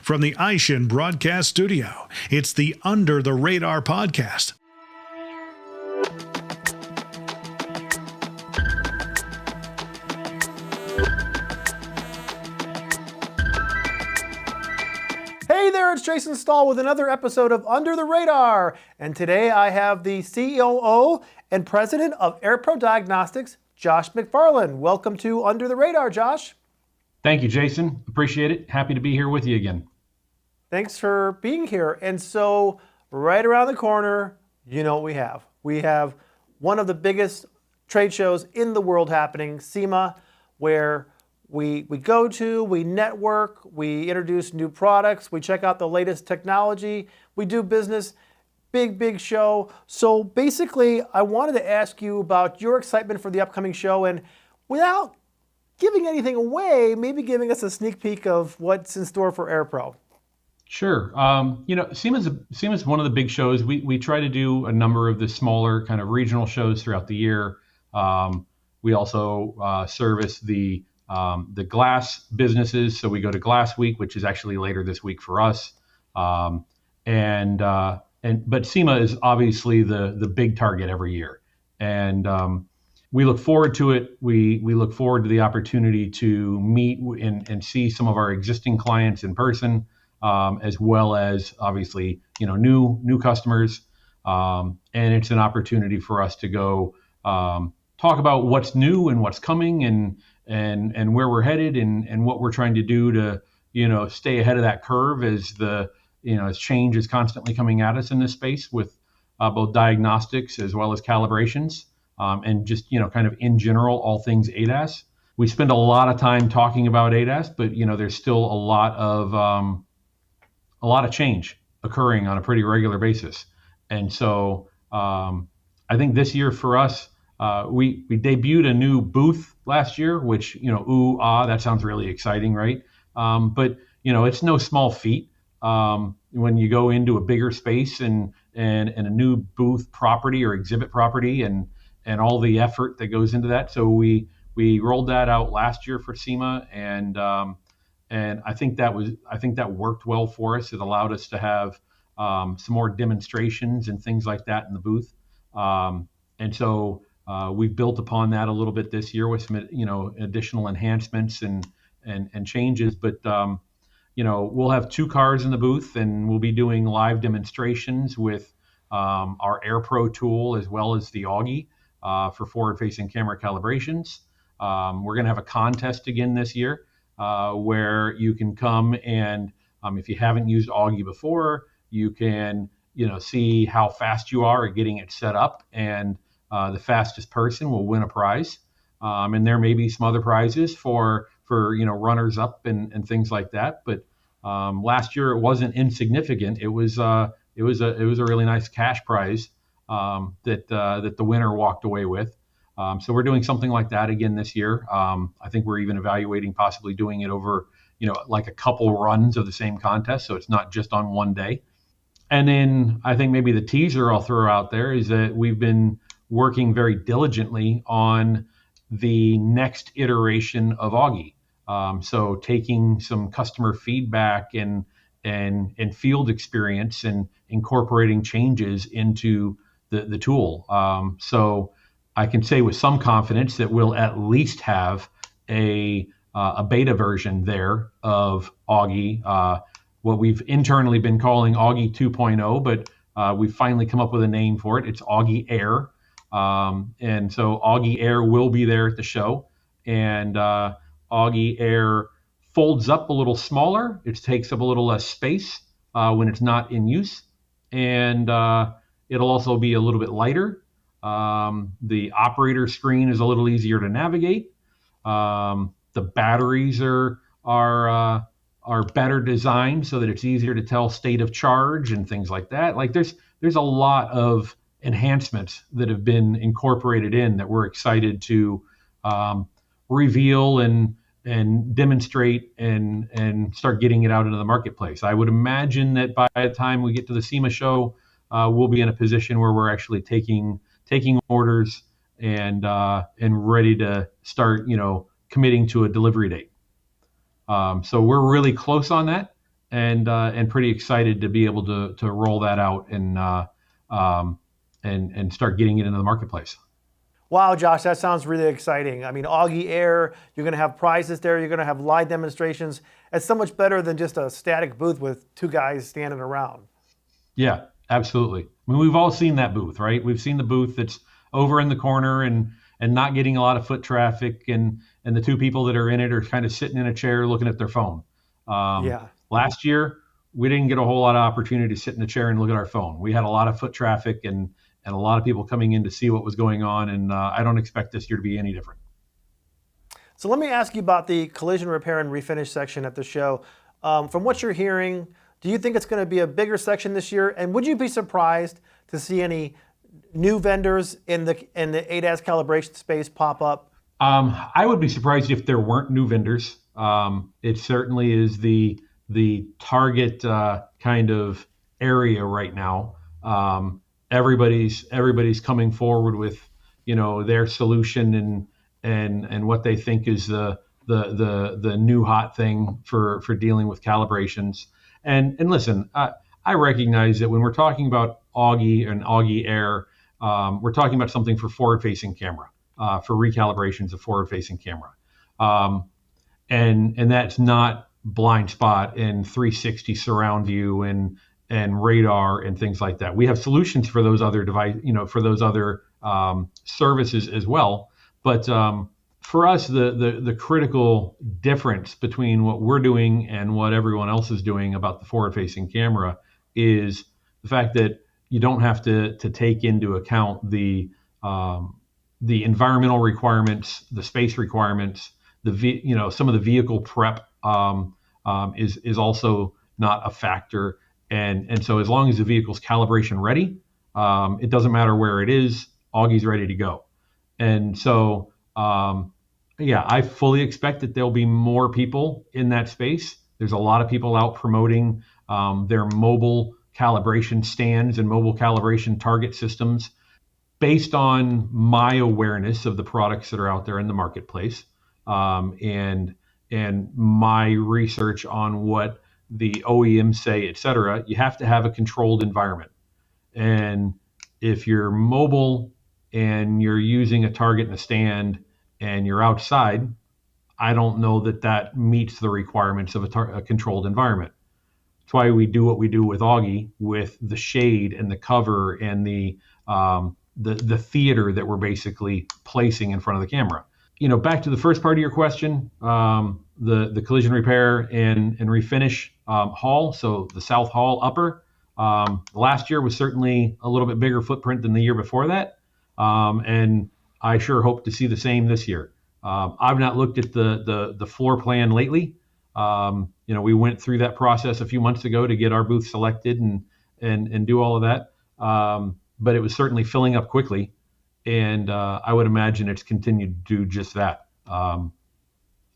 From the iShin Broadcast Studio, it's the Under the Radar podcast. Hey there, it's Jason Stahl with another episode of Under the Radar. And today I have the COO and President of AirPro Diagnostics, Josh McFarland. Welcome to Under the Radar, Josh. Thank you, Jason. Appreciate it. Happy to be here with you again. Thanks for being here. And so right around the corner, you know what we have. We have one of the biggest trade shows in the world happening, SEMA, where we go to, we network, we introduce new products, we check out the latest technology, we do business, big show. So basically, I wanted to ask you about your excitement for the upcoming show, and without giving anything away, maybe giving us a sneak peek of what's in store for AirPro. Sure. SEMA's one of the big shows. We try to do a number of the smaller kind of regional shows throughout the year. We also service the glass businesses. So we go to Glass Week, which is actually later this week for us. But SEMA is obviously the big target every year. And we look forward to it. We look forward to the opportunity to meet and see some of our existing clients in person, as well as obviously, new customers. And it's an opportunity for us to go talk about what's new and what's coming and where we're headed and what we're trying to do to, stay ahead of that curve as as change is constantly coming at us in this space with both diagnostics as well as calibrations, and just, kind of in general, all things ADAS. We spend a lot of time talking about ADAS, but, there's still a lot of change occurring on a pretty regular basis. And so I think this year for us, we debuted a new booth last year, which, that sounds really exciting, right? But, it's no small feat when you go into a bigger space and a new booth property or exhibit property and all the effort that goes into that. So we rolled that out last year for SEMA, and I think that worked well for us. It allowed us to have some more demonstrations and things like that in the booth. And so we've built upon that a little bit this year with some, additional enhancements and changes. But, we'll have 2 cars in the booth, and we'll be doing live demonstrations with our AirPro tool as well as the Augie for forward-facing camera calibrations. We're going to have a contest again this year where you can come and if you haven't used Augie before, you can, see how fast you are at getting it set up, and the fastest person will win a prize. And there may be some other prizes for runners up and things like that. But last year it wasn't insignificant. It was a really nice cash prize that the winner walked away with. So we're doing something like that again this year. I think we're even evaluating possibly doing it over, like a couple runs of the same contest, so it's not just on one day. And then I think maybe the teaser I'll throw out there is that we've been working very diligently on the next iteration of Augie. So taking some customer feedback and field experience and incorporating changes into the tool. So I can say with some confidence that we'll at least have a beta version there of Augie, what we've internally been calling Augie 2.0, but we've finally come up with a name for it. It's Augie Air. And so Augie Air will be there at the show, and Augie Air folds up a little smaller. It takes up a little less space when it's not in use, and it'll also be a little bit lighter. The operator screen is a little easier to navigate. The batteries are better designed so that it's easier to tell state of charge and things like that. Like there's a lot of enhancements that have been incorporated in that we're excited to reveal and demonstrate and start getting it out into the marketplace. I would imagine that by the time we get to the SEMA show, we'll be in a position where we're actually taking orders and ready to start, committing to a delivery date. So we're really close on that, and pretty excited to be able to roll that out and start getting it into the marketplace. Wow, Josh, that sounds really exciting. I mean, Augie Air, you're going to have prizes there. You're going to have live demonstrations. It's so much better than just a static booth with two guys standing around. Yeah, absolutely. I mean, we've all seen that booth, right? We've seen the booth that's over in the corner and not getting a lot of foot traffic, and the two people that are in it are kind of sitting in a chair looking at their phone. Yeah. Last year, we didn't get a whole lot of opportunity to sit in a chair and look at our phone. We had a lot of foot traffic and a lot of people coming in to see what was going on, and I don't expect this year to be any different. So let me ask you about the collision repair and refinish section at the show. From what you're hearing, do you think it's going to be a bigger section this year? And would you be surprised to see any new vendors in the ADAS calibration space pop up? I would be surprised if there weren't new vendors. It certainly is the target kind of area right now. Everybody's coming forward with their solution and what they think is the new hot thing for dealing with calibrations. And listen, I recognize that when we're talking about Augie and Augie Air, we're talking about something for forward-facing camera, for recalibrations of forward-facing camera, and that's not blind spot and 360 surround view and radar and things like that. We have solutions for those other services as well. But for us, the critical difference between what we're doing and what everyone else is doing about the forward-facing camera is the fact that you don't have to take into account the environmental requirements, the space requirements, some of the vehicle prep is also not a factor. And so as long as the vehicle's calibration ready, it doesn't matter where it is, Augie's ready to go. And so, I fully expect that there'll be more people in that space. There's a lot of people out promoting their mobile calibration stands and mobile calibration target systems based on my awareness of the products that are out there in the marketplace, and my research on what the OEMs say, et cetera. You have to have a controlled environment. And if you're mobile and you're using a target and a stand and you're outside, I don't know that meets the requirements of a controlled environment. That's why we do what we do with Augie, with the shade and the cover and the theater that we're basically placing in front of the camera. Back to the first part of your question, the collision repair and refinish hall, so the South Hall upper. Last year was certainly a little bit bigger footprint than the year before that, and I sure hope to see the same this year. I've not looked at the floor plan lately. We went through that process a few months ago to get our booth selected and do all of that, but it was certainly filling up quickly. And I would imagine it's continued to do just that.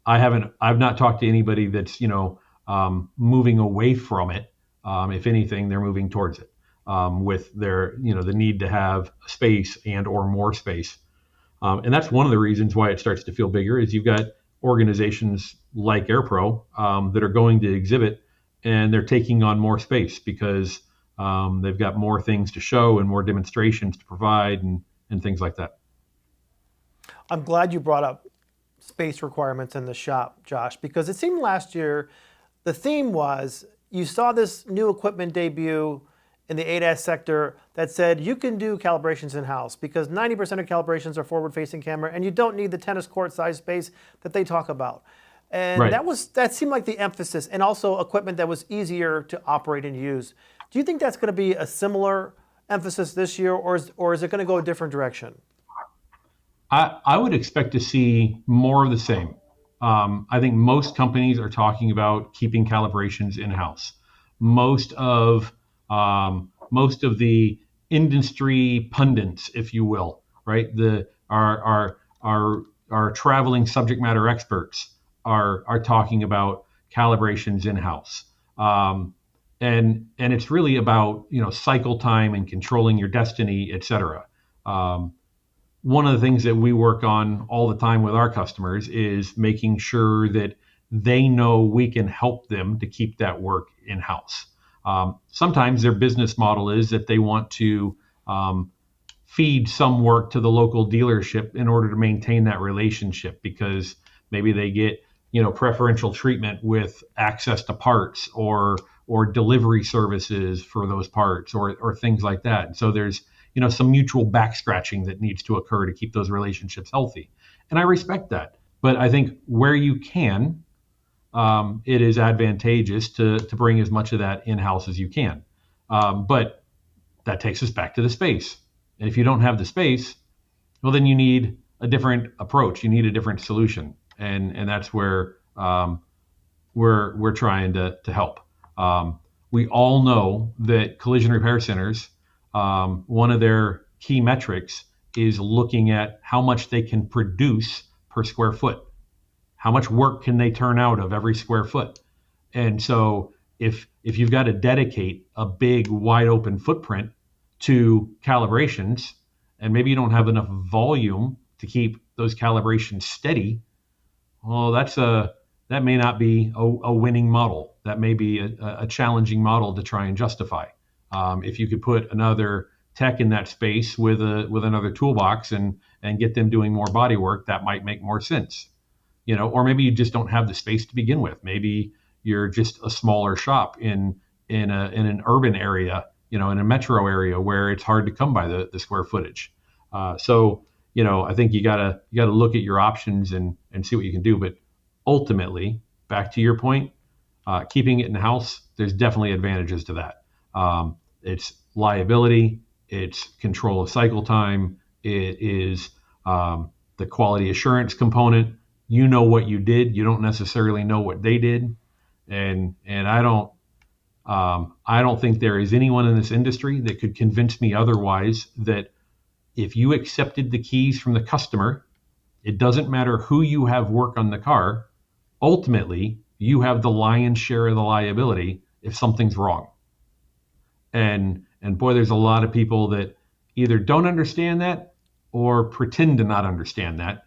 I've not talked to anybody that's moving away from it. If anything, they're moving towards it with their the need to have space and or more space. And that's one of the reasons why it starts to feel bigger is you've got organizations like AirPro that are going to exhibit and they're taking on more space because they've got more things to show and more demonstrations to provide and things like that. I'm glad you brought up space requirements in the shop, Josh, because it seemed last year the theme was you saw this new equipment debut in the ADAS sector that said you can do calibrations in-house because 90% of calibrations are forward-facing camera and you don't need the tennis court size space that they talk about. And right. that seemed like the emphasis, and also equipment that was easier to operate and use. Do you think that's going to be a similar emphasis this year, or is it going to go a different direction? I would expect to see more of the same. I think most companies are talking about keeping calibrations in-house. Most of the industry pundits, if you will, right? Our traveling subject matter experts are talking about calibrations in-house. And it's really about cycle time and controlling your destiny, et cetera. One of the things that we work on all the time with our customers is making sure that they know we can help them to keep that work in-house. Sometimes their business model is that they want to feed some work to the local dealership in order to maintain that relationship, because maybe they get preferential treatment with access to parts or delivery services for those parts or things like that. And so there's some mutual back scratching that needs to occur to keep those relationships healthy. And I respect that. But I think where you can, it is advantageous to bring as much of that in-house as you can. But that takes us back to the space. And if you don't have the space, well, then you need a different approach. You need a different solution. And that's where we're trying to help. We all know that collision repair centers, one of their key metrics is looking at how much they can produce per square foot. How much work can they turn out of every square foot? And so if you've got to dedicate a big wide open footprint to calibrations, and maybe you don't have enough volume to keep those calibrations steady, well, that may not be a winning model. That may be a challenging model to try and justify. If you could put another tech in that space with another toolbox and get them doing more body work, that might make more sense. Or maybe you just don't have the space to begin with. Maybe you're just a smaller shop in an urban area, in a metro area where it's hard to come by the square footage. So I think you gotta look at your options and see what you can do. But ultimately, back to your point, keeping it in house, there's definitely advantages to that. It's liability, it's control of cycle time, it is the quality assurance component. You know what you did. You don't necessarily know what they did, and I don't think there is anyone in this industry that could convince me otherwise that if you accepted the keys from the customer, it doesn't matter who you have work on the car. Ultimately, you have the lion's share of the liability if something's wrong. And boy, there's a lot of people that either don't understand that or pretend to not understand that,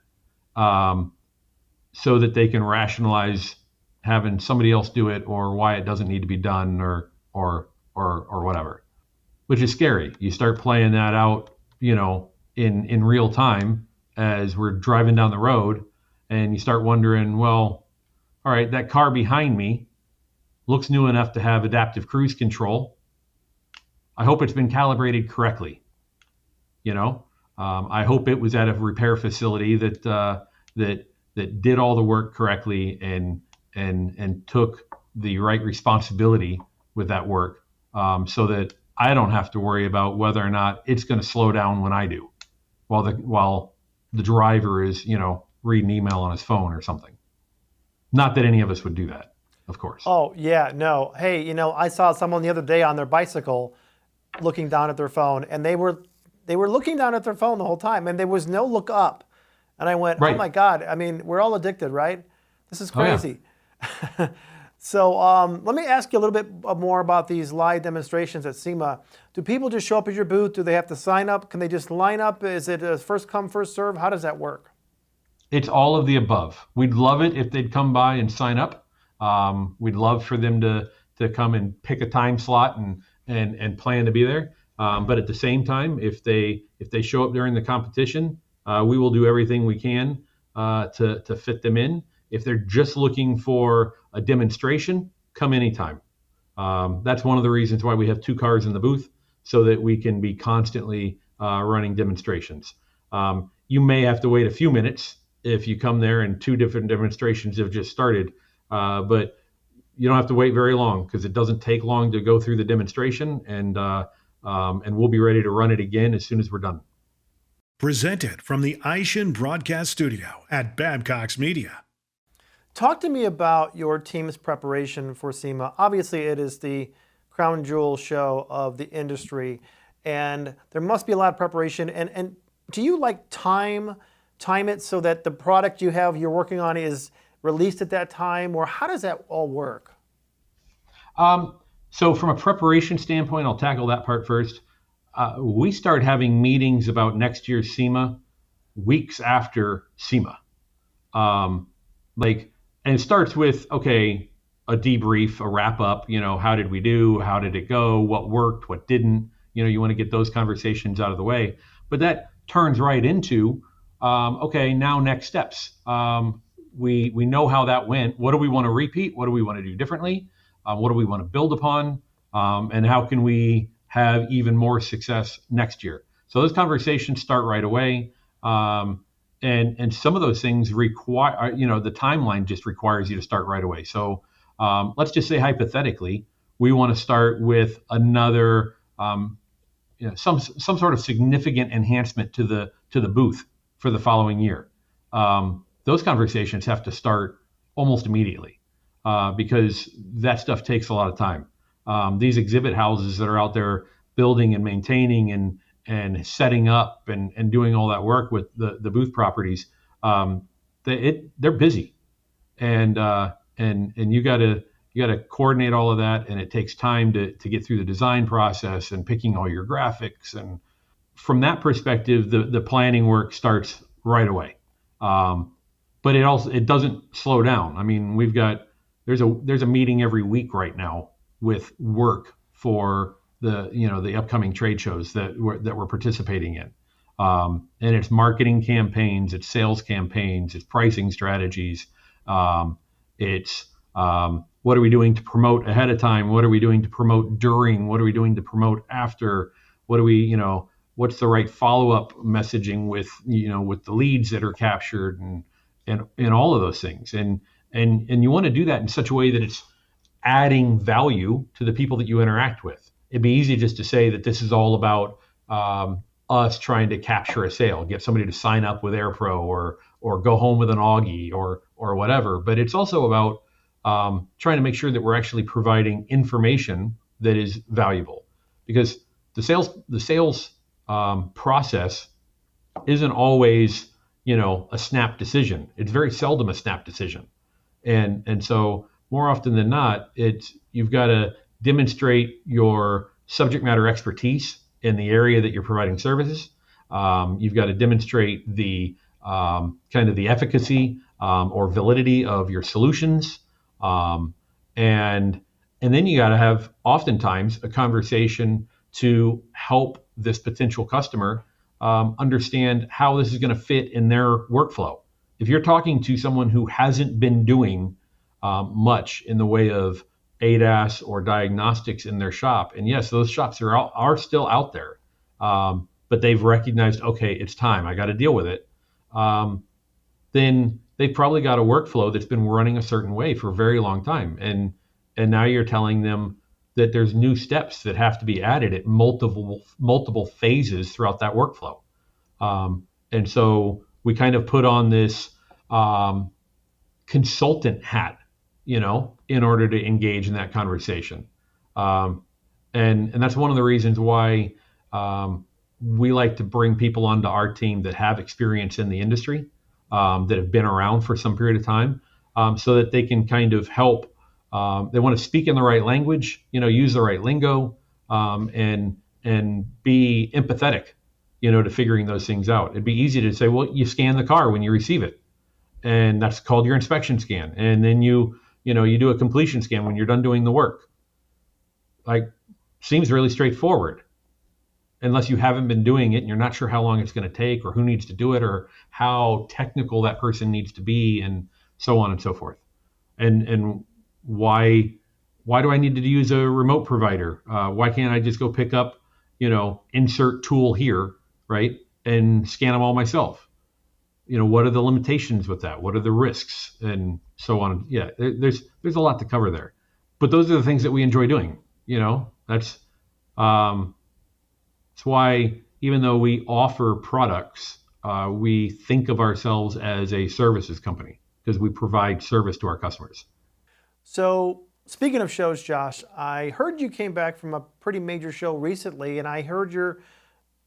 so that they can rationalize having somebody else do it or why it doesn't need to be done or whatever, which is scary. You start playing that out, in real time as we're driving down the road, and you start wondering, well, all right, that car behind me looks new enough to have adaptive cruise control. I hope it's been calibrated correctly. I hope it was at a repair facility that did all the work correctly and took the right responsibility with that work, so that I don't have to worry about whether or not it's going to slow down when I do, while the driver is reading email on his phone or something. Not that any of us would do that, of course. Oh yeah, no. Hey, I saw someone the other day on their bicycle looking down at their phone, and they were looking down at their phone the whole time, and there was no look up. And I went, Right. Oh my God, I mean, we're all addicted, right? This is crazy. Oh, yeah. So let me ask you a little bit more about these live demonstrations at SEMA. Do people just show up at your booth? Do they have to sign up? Can they just line up? Is it a first come, first serve? How does that work? It's all of the above. We'd love it if they'd come by and sign up. We'd love for them to come and pick a time slot and plan to be there. But at the same time, if they show up during the competition, we will do everything we can to fit them in. If they're just looking for a demonstration, come anytime. That's one of the reasons why we have 2 cars in the booth, so that we can be constantly running demonstrations. You may have to wait a few minutes if you come there and 2 different demonstrations have just started, but you don't have to wait very long, because it doesn't take long to go through the demonstration, and we'll be ready to run it again as soon as we're done. Presented from the Aishin Broadcast Studio at Babcock's Media. Talk to me about your team's preparation for SEMA. Obviously, it is the crown jewel show of the industry, and there must be a lot of preparation. And do you time it so that the product you're working on is released at that time, or how does that all work? So from a preparation standpoint, I'll tackle that part first. We start having meetings about next year's SEMA weeks after SEMA. And it starts with, okay, a debrief, a wrap up, how did we do? How did it go? What worked? What didn't? You want to get those conversations out of the way. But that turns right into, okay, now next steps. We know how that went. What do we want to repeat? What do we want to do differently? What do we want to build upon? And how can we have even more success next year? So those conversations start right away. And some of those things require, the timeline just requires you to start right away. So let's just say hypothetically, we want to start with another, some sort of significant enhancement to the booth for the following year. Those conversations have to start almost immediately because that stuff takes a lot of time. These exhibit houses that are out there building and maintaining and setting up and doing all that work with the booth properties, they're busy, and you got to coordinate all of that, and it takes time to get through the design process and picking all your graphics. And from that perspective, the planning work starts right away. But it doesn't slow down. I mean, there's a meeting every week right now with work for the upcoming trade shows that we're participating in. And it's marketing campaigns, it's sales campaigns, it's pricing strategies. It's what are we doing to promote ahead of time? What are we doing to promote during? What are we doing to promote after? What's the right follow-up messaging with the leads that are captured and all of those things. And you want to do that in such a way that it's adding value to the people that you interact with. It'd be easy just to say that this is all about us trying to capture a sale, get somebody to sign up with AirPro or go home with an Augie or whatever. But it's also about trying to make sure that we're actually providing information that is valuable, because the sales process isn't always a snap decision. It's very seldom a snap decision, and so more often than not, you've got to demonstrate your subject matter expertise in the area that you're providing services. You've got to demonstrate the kind of the efficacy or validity of your solutions, and then you got to have oftentimes a conversation to help this potential customer understand how this is going to fit in their workflow. If you're talking to someone who hasn't been doing much in the way of ADAS or diagnostics in their shop, and yes, those shops are still out there, but they've recognized, okay, it's time, I got to deal with it, then they've probably got a workflow that's been running a certain way for a very long time, and now you're telling them that there's new steps that have to be added at multiple phases throughout that workflow. And so we kind of put on this consultant hat, in order to engage in that conversation. And that's one of the reasons why we like to bring people onto our team that have experience in the industry, that have been around for some period of time, so that they can kind of help. They want to speak in the right language, use the right lingo, and be empathetic, to figuring those things out. It'd be easy to say, well, you scan the car when you receive it, and that's called your inspection scan. And then you do a completion scan when you're done doing the work. Seems really straightforward, unless you haven't been doing it and you're not sure how long it's going to take or who needs to do it or how technical that person needs to be, and so on and so forth. And why do I need to use a remote provider? Why can't I just go pick up, insert tool here, right, and scan them all myself? What are the limitations with that? What are the risks, and so on? Yeah, there's a lot to cover there, but those are the things that we enjoy doing. That's why, even though we offer products, we think of ourselves as a services company, because we provide service to our customers. So speaking of shows, Josh, I heard you came back from a pretty major show recently, and I heard you're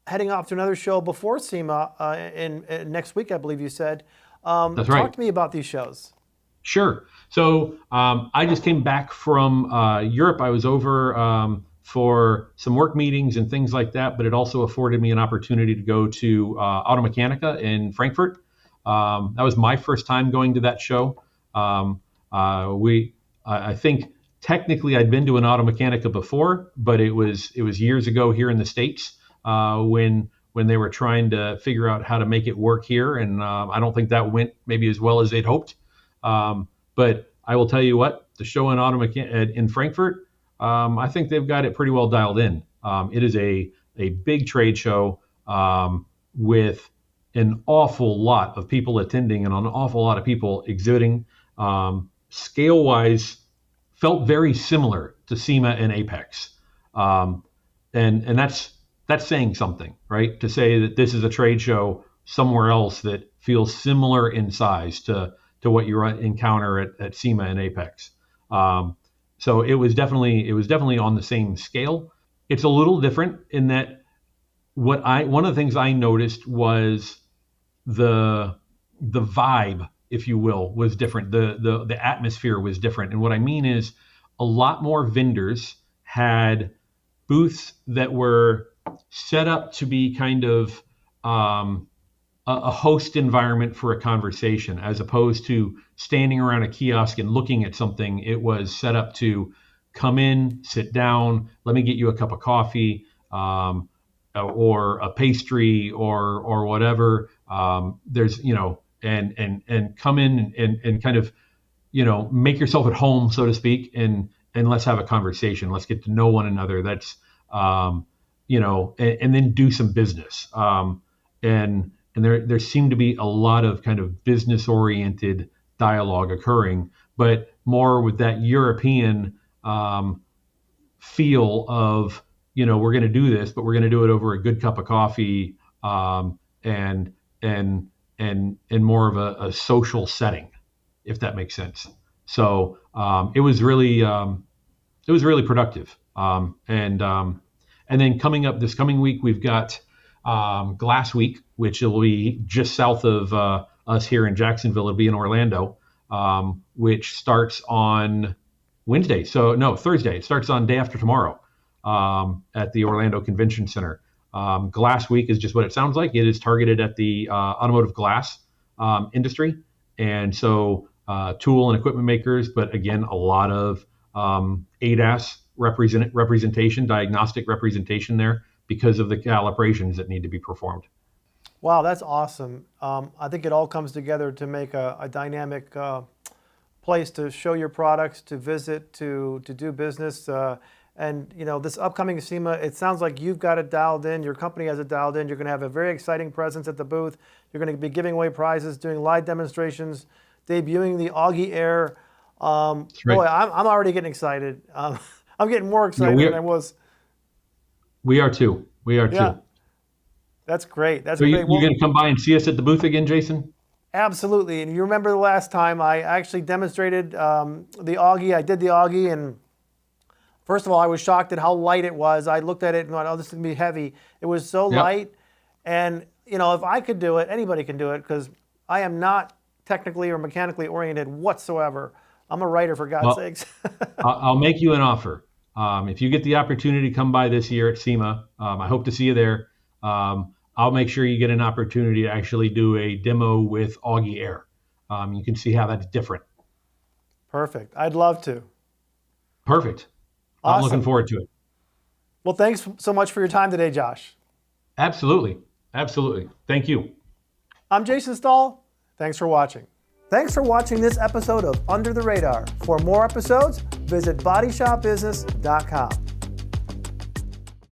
heading off to another show before SEMA in next week, I believe you said. That's right. Talk to me about these shows. Sure. So I just came back from Europe. I was over for some work meetings and things like that, but it also afforded me an opportunity to go to Automechanica in Frankfurt. That was my first time going to that show. I think technically I'd been to an Automechanica before, but it was years ago here in the States when they were trying to figure out how to make it work here, and I don't think that went maybe as well as they'd hoped. But I will tell you what, the show in Frankfurt, I think they've got it pretty well dialed in. It is a big trade show with an awful lot of people attending and an awful lot of people exhibiting. Scale-wise, felt very similar to SEMA and Apex, and that's saying something, right? To say that this is a trade show somewhere else that feels similar in size to what you encounter at SEMA and Apex. So it was definitely on the same scale. It's a little different in that one of the things I noticed was the vibe, if you will, was different. The atmosphere was different. And what I mean is a lot more vendors had booths that were set up to be kind of a host environment for a conversation, as opposed to standing around a kiosk and looking at something. It was set up to come in, sit down, let me get you a cup of coffee, or a pastry or whatever. There's, and come in and kind of, make yourself at home, so to speak, and let's have a conversation. Let's get to know one another. That's, and then do some business. And there seemed to be a lot of kind of business oriented dialogue occurring, but more with that European feel of, we're going to do this, but we're going to do it over a good cup of coffee, and more of a social setting, if that makes sense. So it was really productive. And then coming up this coming week, we've got Glass Week, which will be just south of us here in Jacksonville. It'll be in Orlando, which starts on Wednesday. So no, Thursday. It starts on day after tomorrow at the Orlando Convention Center. Glass Week is just what it sounds like. It is targeted at the automotive glass industry. And so tool and equipment makers, but again, a lot of ADAS representation, diagnostic representation there because of the calibrations that need to be performed. Wow, that's awesome. I think it all comes together to make a dynamic place to show your products, to visit, to do business. And this upcoming SEMA, it sounds like you've got it dialed in. Your company has it dialed in. You're going to have a very exciting presence at the booth. You're going to be giving away prizes, doing live demonstrations, debuting the Augie Air. Right. Boy, I'm already getting excited. I'm getting more excited than I was. We are too. Yeah. That's great. That's so great. You're going to come by and see us at the booth again, Jason? Absolutely. And you remember the last time I actually demonstrated the Augie. I did the Augie, and first of all, I was shocked at how light it was. I looked at it and thought, oh, this is going to be heavy. It was so light. And, if I could do it, anybody can do it, because I am not technically or mechanically oriented whatsoever. I'm a writer, for God's sakes. I'll make you an offer. If you get the opportunity to come by this year at SEMA, I hope to see you there. I'll make sure you get an opportunity to actually do a demo with Augie Air. You can see how that's different. Perfect. I'd love to. Perfect. Awesome. I'm looking forward to it. Well, thanks so much for your time today, Josh. Absolutely. Thank you. I'm Jason Stahl. Thanks for watching. Thanks for watching this episode of Under the Radar. For more episodes, visit bodyshopbusiness.com.